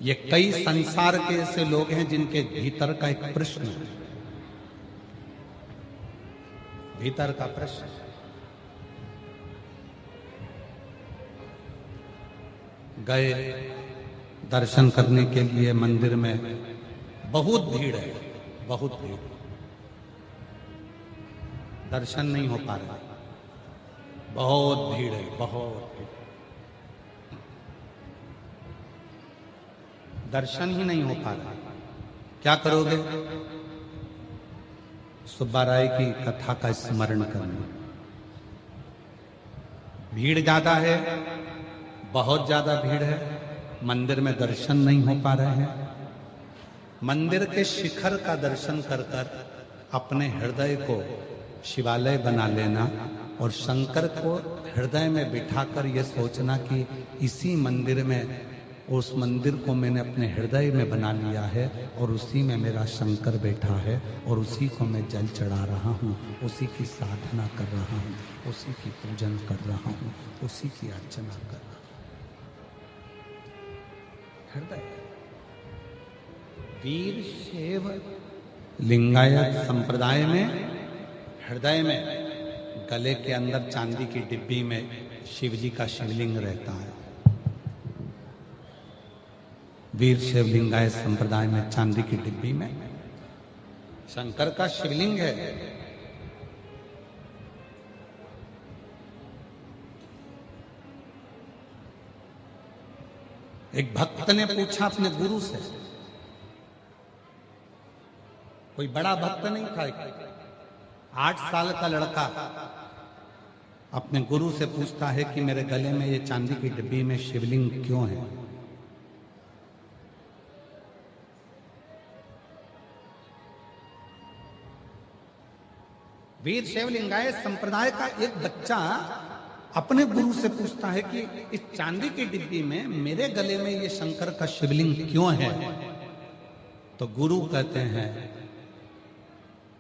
ये कई संसार के ऐसे लोग हैं जिनके भीतर का एक प्रश्न है, भीतर का प्रश्न। गए दर्शन करने के लिए मंदिर में, बहुत भीड़ है, बहुत भीड़, दर्शन नहीं हो पा रहा, बहुत भीड़ है, बहुत भीड़, दर्शन ही नहीं हो पा रहा। क्या करोगे? सुब्बा राय की कथा का स्मरण करना। भीड़ ज्यादा है, बहुत ज्यादा भीड़ है, मंदिर में दर्शन नहीं हो पा रहे हैं। मंदिर के शिखर का दर्शन कर कर अपने हृदय को शिवालय बना लेना और शंकर को हृदय में बिठाकर यह सोचना कि इसी मंदिर में, उस मंदिर को मैंने अपने हृदय में बना लिया है और उसी में मेरा शंकर बैठा है और उसी को मैं जल चढ़ा रहा हूँ, उसी की साधना कर रहा हूँ, उसी की पूजन कर रहा हूँ, उसी की अर्चना कर रहा हूँ। हृदय वीर शैव लिंगायत संप्रदाय में हृदय में गले के अंदर चांदी की डिब्बी में शिव जी का शिवलिंग रहता है। वीर शैव लिंगायत संप्रदाय में चांदी की डिब्बी में शंकर का शिवलिंग है। एक भक्त ने पूछा अपने गुरु से, कोई बड़ा भक्त नहीं था, 8 साल का लड़का अपने गुरु से पूछता है कि मेरे गले में ये चांदी की डिब्बी में शिवलिंग क्यों है? वीर शैव लिंगायत संप्रदाय का एक बच्चा अपने गुरु से पूछता है कि इस चांदी की डिब्बी में मेरे गले में ये शंकर का शिवलिंग क्यों है? तो गुरु कहते हैं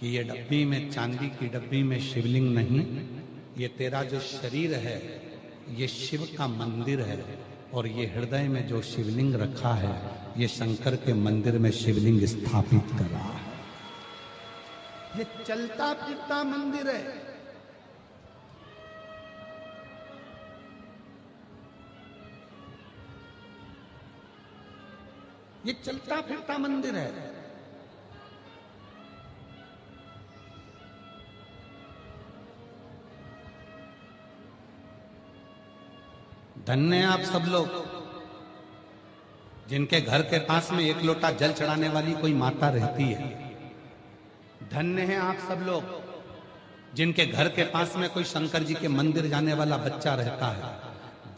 कि ये डब्बी में, चांदी की डब्बी में शिवलिंग नहीं, ये तेरा जो शरीर है ये शिव का मंदिर है और ये हृदय में जो शिवलिंग रखा है ये शंकर के मंदिर में शिवलिंग स्थापित कर रहा है। ये चलता फिरता मंदिर है। ये चलता फिरता मंदिर है। धन्य हैं आप सब लोग जिनके घर के पास में 1 लोटा जल चढ़ाने वाली कोई माता रहती है। धन्य हैं आप सब लोग जिनके घर के पास में कोई शंकर जी के मंदिर जाने वाला बच्चा रहता है।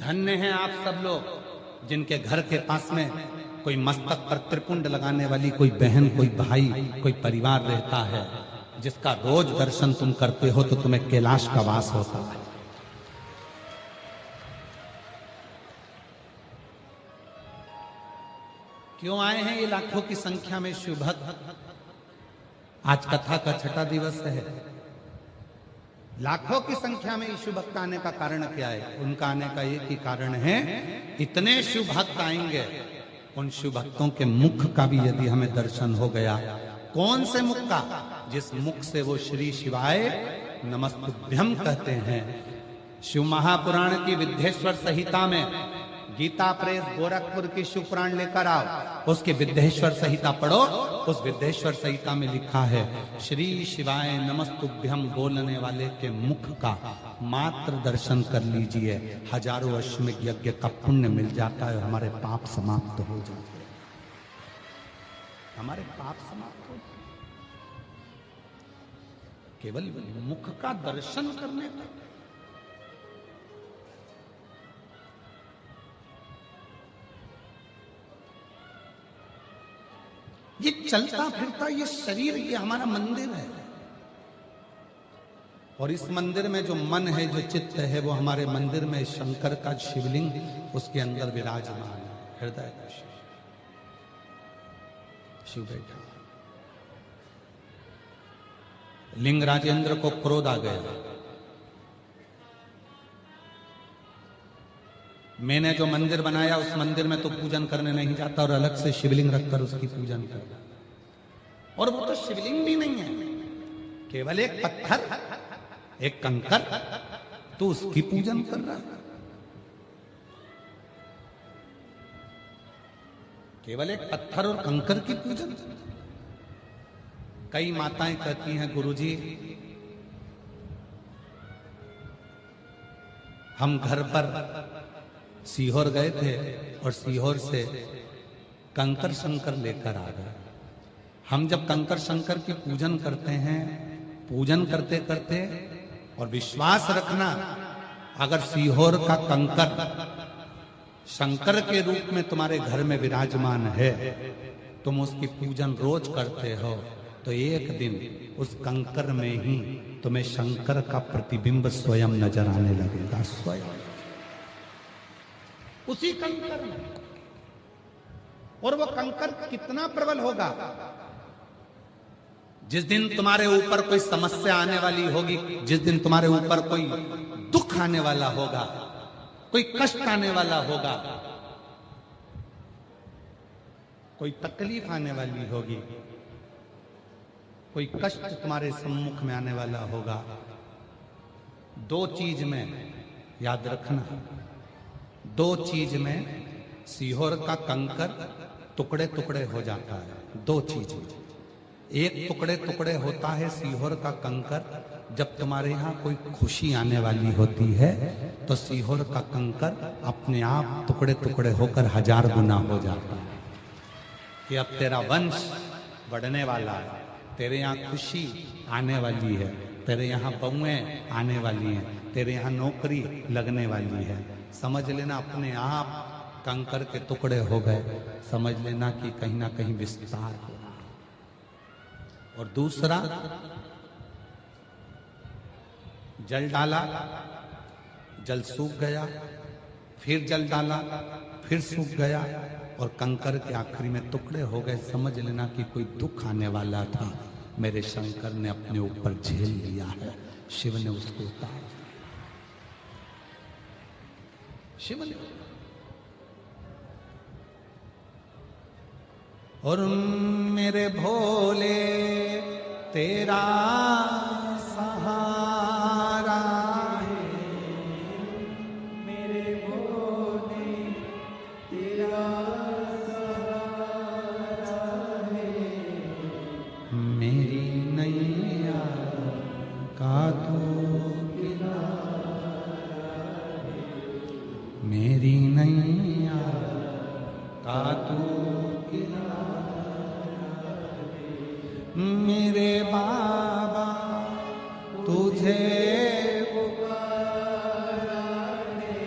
धन्य हैं आप सब लोग जिनके घर के पास में कोई मस्तक पर त्रिपुंड लगाने वाली कोई बहन, कोई भाई, कोई परिवार रहता है, जिसका रोज दर्शन तुम करते हो तो तुम्हें कैलाश का वास होता है। क्यों आए हैं ये लाखों की संख्या में शिव भक्त? आज कथा का 6ठा दिवस है। लाखों की संख्या में शिव भक्त आने का कारण क्या है? उनका आने का एक ही कारण है, इतने शिव भक्त आएंगे, उन शिव भक्तों के मुख का भी यदि हमें दर्शन हो गया। कौन से मुख का? जिस मुख से वो श्री शिवाय नमस्तुभ्यम कहते हैं। शिव महापुराण की विद्येश्वर संहिता में, गीता प्रेस गोरखपुर की शिव पुराण लेकर आओ, उसकी विद्येश्वर संहिता पढ़ो। उस विद्येश्वर संहिता में लिखा है, श्री शिवाय नमस्तुभ्यम बोलने वाले के मुख का मात्र दर्शन कर लीजिए, हजारों अश्वमेध यज्ञ का पुण्य मिल जाता है, हमारे पाप समाप्त हो जाते हैं, हमारे पाप समाप्त हो जाते। केवल मुख का दर्शन करने का। ये चलता फिरता ये शरीर, ये हमारा मंदिर है और इस मंदिर में जो मन है, जो चित्त है, वो हमारे मंदिर में शंकर का शिवलिंग उसके अंदर विराजमान है। हृदय का शिव बैठा। लिंग राजेंद्र को क्रोध आ गया, मैंने जो मंदिर बनाया उस मंदिर में तो पूजन करने नहीं जाता और अलग से शिवलिंग रखकर उसकी पूजन करता। और वो तो शिवलिंग भी नहीं है, केवल एक पत्थर, एक कंकर, तो उसकी पूजन कर रहा है। केवल एक पत्थर और कंकर की पूजन। कई माताएं कहती हैं, गुरुजी हम घर पर सीहोर गए थे और सीहोर से कंकर शंकर लेकर आ गए। हम जब कंकर शंकर की पूजन करते हैं, पूजन करते करते, और विश्वास रखना अगर सीहोर का कंकर शंकर के रूप में तुम्हारे घर में विराजमान है, तुम उसकी पूजन रोज करते हो, तो एक दिन उस कंकर में ही तुम्हें शंकर का प्रतिबिंब स्वयं नजर आने लगेगा। स्वयं उसी कंकर में। और वो कंकर कितना प्रबल होगा। जिस दिन तुम्हारे ऊपर कोई समस्या आने वाली होगी, जिस दिन तुम्हारे ऊपर कोई दुख आने वाला होगा, कोई कष्ट आने वाला होगा, कोई तकलीफ आने वाली होगी, कोई कष्ट तुम्हारे सम्मुख में आने वाला होगा, दो चीज में याद रखना, दो चीज में सीहोर का कंकर टुकड़े टुकड़े हो जाता है। दो चीज में, एक टुकड़े टुकड़े होता है सीहोर का कंकर जब तुम्हारे यहाँ कोई खुशी आने वाली होती है, तो सीहोर का कंकर अपने आप टुकड़े टुकड़े होकर 1000 गुना हो जाता है कि अब तेरा वंश बढ़ने वाला है, तेरे यहाँ खुशी आने वाली है, तेरे यहाँ बहुएं आने वाली हैं, तेरे यहाँ नौकरी लगने वाली है। समझ लेना अपने आप कंकर के टुकड़े हो गए, समझ लेना कि कहीं ना कहीं विस्तार हो रहा। और दूसरा, जल डाला, जल सूख गया, फिर जल डाला, फिर सूख गया, और कंकर के आखिरी में टुकड़े हो गए। समझ लेना कि कोई दुख आने वाला था, मेरे शंकर ने अपने ऊपर झेल लिया है, शिव ने उसको उतार दिया। शिव ने। और मेरे भोले तेरा सहारा है, मेरे भोले तेरा सहारा है, मेरी नैया का तू किनारा है, मेरी नैया का तू किनारा, मेरे बाबा तुझे पुकारा है,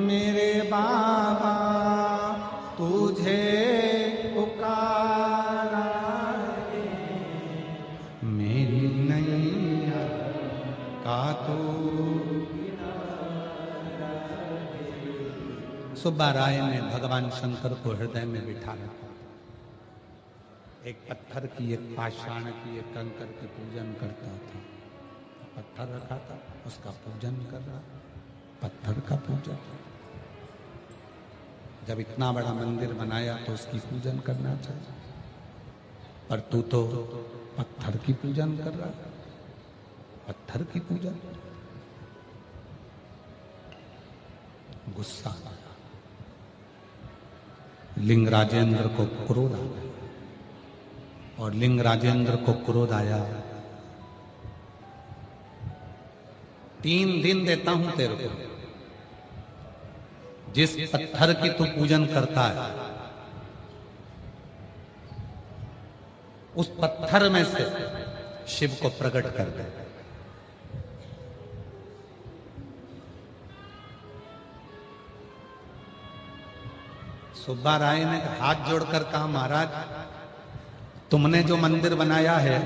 मेरे बाबा तुझे पुकारा है, मेरी नैया का तू किनारा है। सुब्बा राय ने भगवान शंकर को हृदय में बिठा रखा। एक पत्थर की, एक पाषाण की, एक कंकर की पूजन करता था। पत्थर रखा था, उसका पूजन कर रहा, पत्थर का पूजन। जब इतना बड़ा मंदिर बनाया तो उसकी पूजन करना चाहिए, पर तू तो पत्थर की पूजन कर रहा, पत्थर की पूजन। गुस्सा आया, लिंग राजेंद्र को क्रोध आ गया, और लिंग राजेंद्र को क्रोध आया। 3 दिन देता हूं तेरे को, जिस पत्थर की तू पूजन करता है उस पत्थर में से शिव को प्रकट कर दे। सुब्बा राय ने हाथ जोड़कर कहा, महाराज तुमने जो मंदिर बनाया है,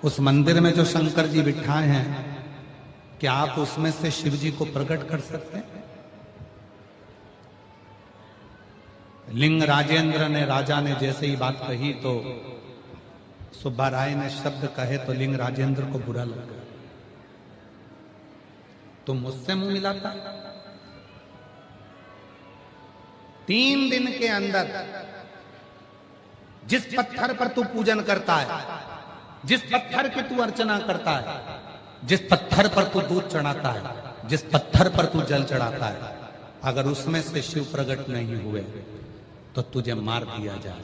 उस मंदिर में जो शंकर जी बिठाए हैं, क्या आप उसमें से शिव जी को प्रकट कर सकते हैं? लिंग राजेंद्र ने, राजा ने जैसे ही बात कही तो सुब्बा राय ने शब्द कहे तो लिंग राजेंद्र को बुरा लग गया। तुम मुझसे मुंह मिलाता, 3 दिन के अंदर जिस पत्थर पर तू पूजन करता है, जिस पत्थर की तू अर्चना करता है, जिस पत्थर पर तू दूध चढ़ाता है, जिस पत्थर पर तू जल चढ़ाता है, अगर उसमें से शिव प्रकट नहीं हुए तो तुझे मार दिया जाए।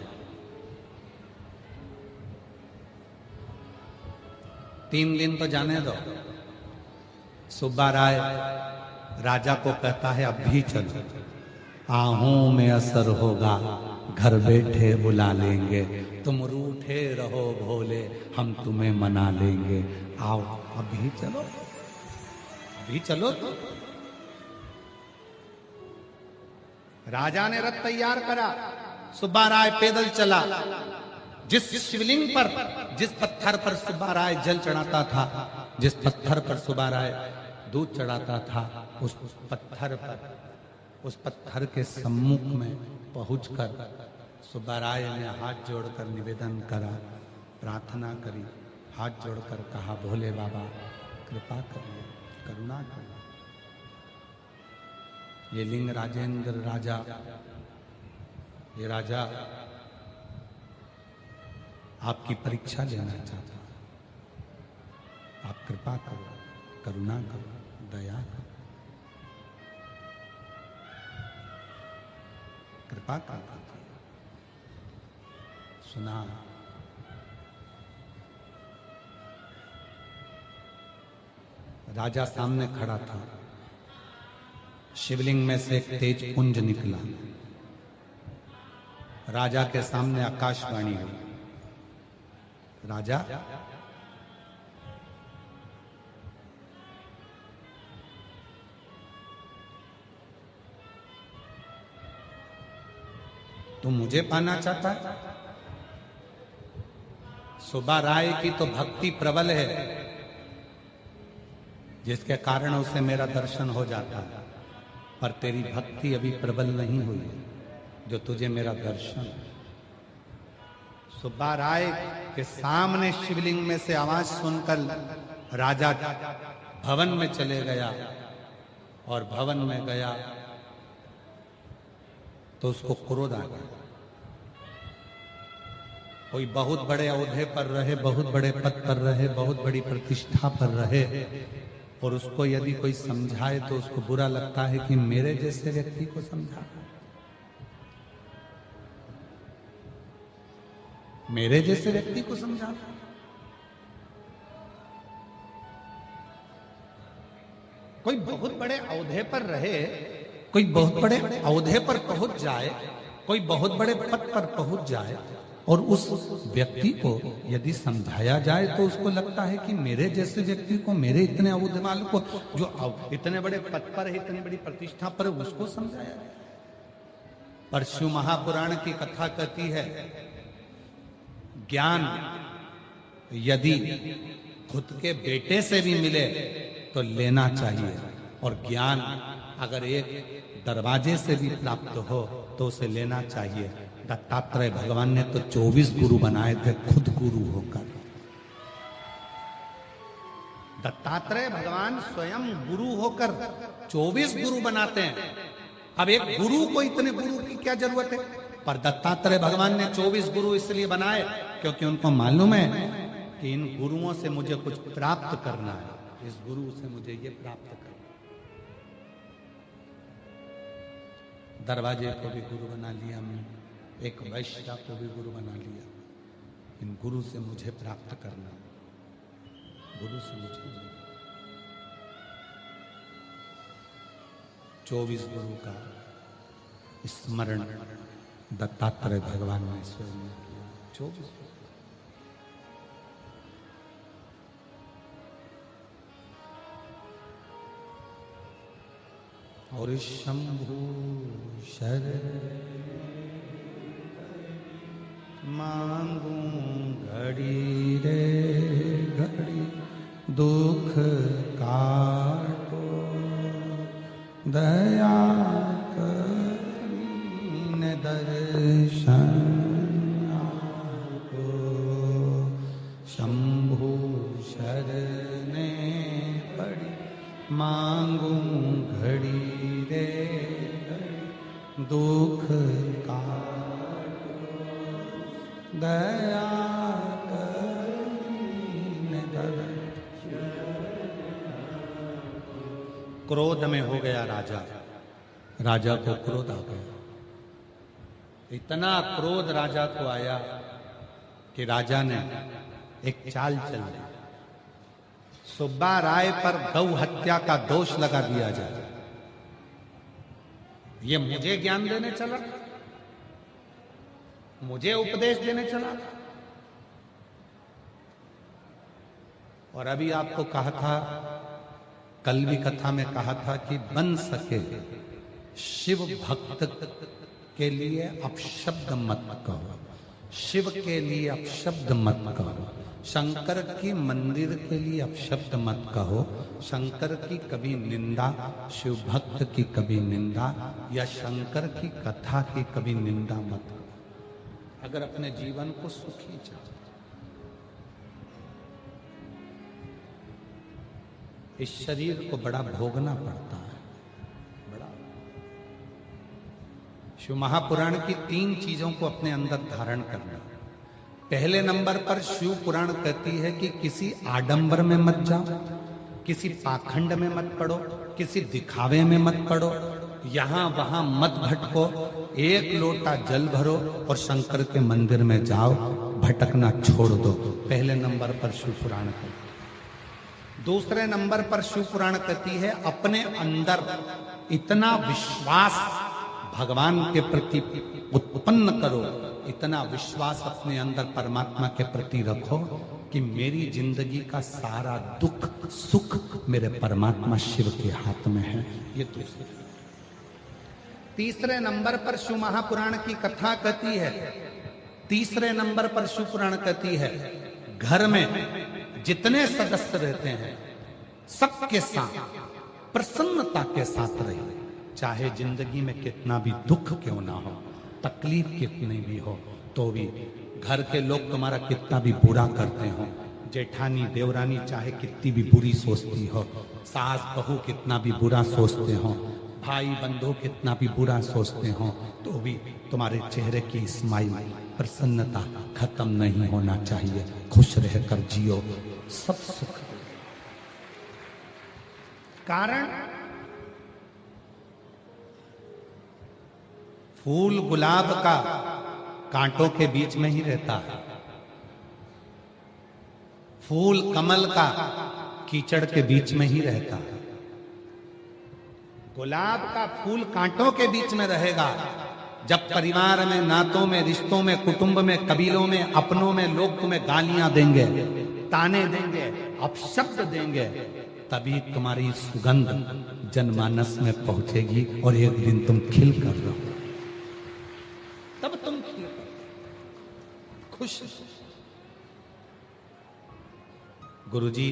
3 दिन तो जाने दो। सुब्बा राय राजा को कहता है अब भी चलो, आहूं में असर होगा, घर बैठे बुला लेंगे, तुम रूठे रहो भोले, हम तुम्हें मना लेंगे, आओ अभी चलो, अभी चलो। तो राजा ने रथ तैयार करा, सुब्बा राय पैदल चला। जिस शिवलिंग पर, जिस पत्थर पर सुब्बा राय जल चढ़ाता था, जिस पत्थर पर सुब्बा राय दूध चढ़ाता था, उस पत्थर पर, उस पत्थर के सम्मुख में पहुंचकर सुब्बा राय ने हाथ जोड़कर निवेदन करा, प्रार्थना करी, हाथ जोड़कर कहा, भोले बाबा कृपा करिए, करुणा करिए। ये लिंग राजेंद्र राजा, ये राजा आपकी परीक्षा लेना चाहता, आप कृपा करो, करुणा करो, दया करो, कृपा करो। सुना राजा सामने खड़ा था, शिवलिंग में से एक तेज पुंज निकला, राजा के सामने आकाशवाणी हुई, राजा तू मुझे पाना चाहता है? सुब्बा राय की तो भक्ति प्रबल है, जिसके कारण उसे मेरा दर्शन हो जाता है, पर तेरी भक्ति अभी प्रबल नहीं हुई है जो तुझे मेरा दर्शन। सुब्बा राय के सामने शिवलिंग में से आवाज सुनकर राजा भवन में चले गया, और भवन में गया तो उसको क्रोध आ गया। कोई बहुत बड़े ओहदे पर रहे, बहुत बड़े पद पर रहे, बहुत बड़ी प्रतिष्ठा पर रहे, और उसको यदि कोई समझाए तो उसको बुरा लगता है कि मेरे जैसे व्यक्ति को समझा, मेरे जैसे व्यक्ति को समझा। कोई बहुत बड़े ओहदे पर रहे, कोई बहुत बड़े ओहदे पर पहुंच जाए, कोई बहुत बड़े पद पर पहुंच जाए, और उस व्यक्ति को यदि समझाया जाए तो उसको लगता है कि मेरे जैसे व्यक्ति को, मेरे इतने ओहदे वाले को, जो इतने बड़े पद पर है, इतनी बड़ी प्रतिष्ठा पर, उसको समझाया जाए। पर शिव महापुराण की कथा कहती है, ज्ञान यदि खुद के बेटे से भी मिले तो लेना चाहिए, और ज्ञान अगर एक दरवाजे से भी प्राप्त हो तो उसे लेना चाहिए। दत्तात्रेय भगवान ने तो 24 गुरु बनाए थे खुद गुरु होकर। दत्तात्रेय भगवान स्वयं गुरु होकर 24 गुरु बनाते हैं। अब एक गुरु को इतने गुरु की क्या जरूरत है? पर दत्तात्रेय भगवान ने 24 गुरु इसलिए बनाए क्योंकि उनको मालूम है कि इन गुरुओं से मुझे कुछ प्राप्त करना है, इस गुरु से मुझे ये प्राप्त करना। दरवाजे को भी गुरु बना लिया हमने, एक वैश्य को भी गुरु बना लिया। इन गुरु से मुझे प्राप्त करना, गुरु से मुझे 24 गुरु का स्मरण दत्तात्रेय भगवान ने स्वयं किया। 24 और शंभु शर मांगू घड़ी रे घड़ी दुख काटो दया करीन दर्शन आपको। शंभु शरने पड़ी मांगू घड़ी रे घड़ी दुख का दया क्रोध में हो गया राजा। राजा को क्रोध आ गया। इतना क्रोध राजा को आया कि राजा ने एक चाल चल ली। सुब्बा राय पर गौ हत्या का दोष लगा दिया जाए। ये मुझे ज्ञान देने चला, मुझे उपदेश देने चला। और अभी आपको कहा था, कल भी कथा में कहा था कि बन सके शिव भक्त के लिए अपशब्द मत कहो, शिव के लिए अपशब्द मत कहो, शंकर की मंदिर के लिए अपशब्द मत कहो, शंकर की कभी निंदा, शिव भक्त की कभी निंदा, या शंकर की कथा की कभी निंदा मत करो, अगर अपने जीवन को सुखी चाहो। इस शरीर को बड़ा भोगना पड़ता है, बड़ा। शिव महापुराण की 3 चीजों को अपने अंदर धारण करना। पहले नंबर पर शिव पुराण कहती है कि किसी आडंबर में मत जाओ, किसी पाखंड में मत पड़ो, किसी दिखावे में मत पड़ो, यहां वहां मत भटको, एक लोटा जल भरो और शंकर के मंदिर में जाओ, भटकना छोड़ दो। पहले नंबर पर शिव पुराण कहती। दूसरे नंबर पर शिव पुराण कहती है अपने अंदर इतना विश्वास भगवान के प्रति उत्पन्न करो, इतना विश्वास अपने अंदर परमात्मा के प्रति रखो कि मेरी जिंदगी का सारा दुख सुख मेरे परमात्मा शिव के हाथ में है। ये दूसरे। तीसरे नंबर पर शिव महापुराण की कथा कहती है, तीसरे नंबर पर शिव पुराण कहती है घर में जितने सदस्य रहते हैं सबके साथ प्रसन्नता के साथ रहिए, चाहे जिंदगी में कितना भी दुख क्यों ना हो, तकलीफ कितनी भी हो, तो भी घर के लोग तुम्हारा कितना भी बुरा करते हो, जेठानी देवरानी चाहे कितनी भी बुरी सोचती हो, सास बहू कितना भी बुरा सोचते हो, भाई बंधु कितना भी बुरा सोचते हो, तो भी तुम्हारे चेहरे की स्माइल प्रसन्नता खत्म नहीं होना चाहिए। खुश रहकर जियो, सब सुख। कारण फूल गुलाब का कांटों के बीच में ही रहता है, फूल कमल का कीचड़ के बीच में ही रहता है। गुलाब का फूल कांटों के बीच में रहेगा, जब परिवार में, नातों में, रिश्तों में, कुटुंब में, कबीलों में, अपनों में लोग तुम्हें गालियां देंगे, ताने देंगे, अपशब्द देंगे, तभी तुम्हारी सुगंध जनमानस में पहुंचेगी और एक दिन तुम खिल कर रहो, तब तुम खिल कर खुश। गुरुजी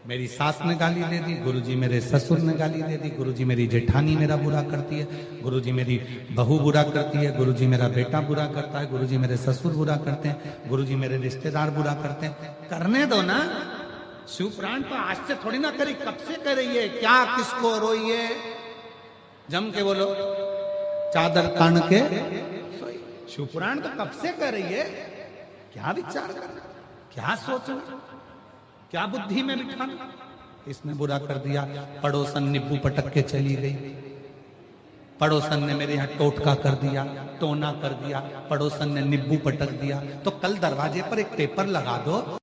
मेरी सास ने गाली दे दी, गुरुजी मेरे ससुर ने गाली दे दी, गुरुजी मेरी जेठानी मेरा बुरा करती है, गुरुजी मेरी बहू बुरा करती है, गुरुजी मेरा बेटा बुरा करता है, गुरुजी मेरे ससुर बुरा करते हैं, गुरुजी मेरे रिश्तेदार बुरा करते हैं। करने दो ना, शिव पुराण तो आज से थोड़ी ना करी, कब से कर रही है, क्या किसको रोइए, जम के बोलो, चादर तान के। शिव पुराण तो कब से कर रही है, क्या विचार करना, क्या सोचना, क्या बुद्धि में बिठाना। इसने बुरा कर दिया, पड़ोसन नींबू पटक के चली गई, पड़ोसन ने मेरे यहाँ टोटका कर दिया, टोना कर दिया, पड़ोसन ने नींबू पटक दिया, तो कल दरवाजे पर एक पेपर लगा दो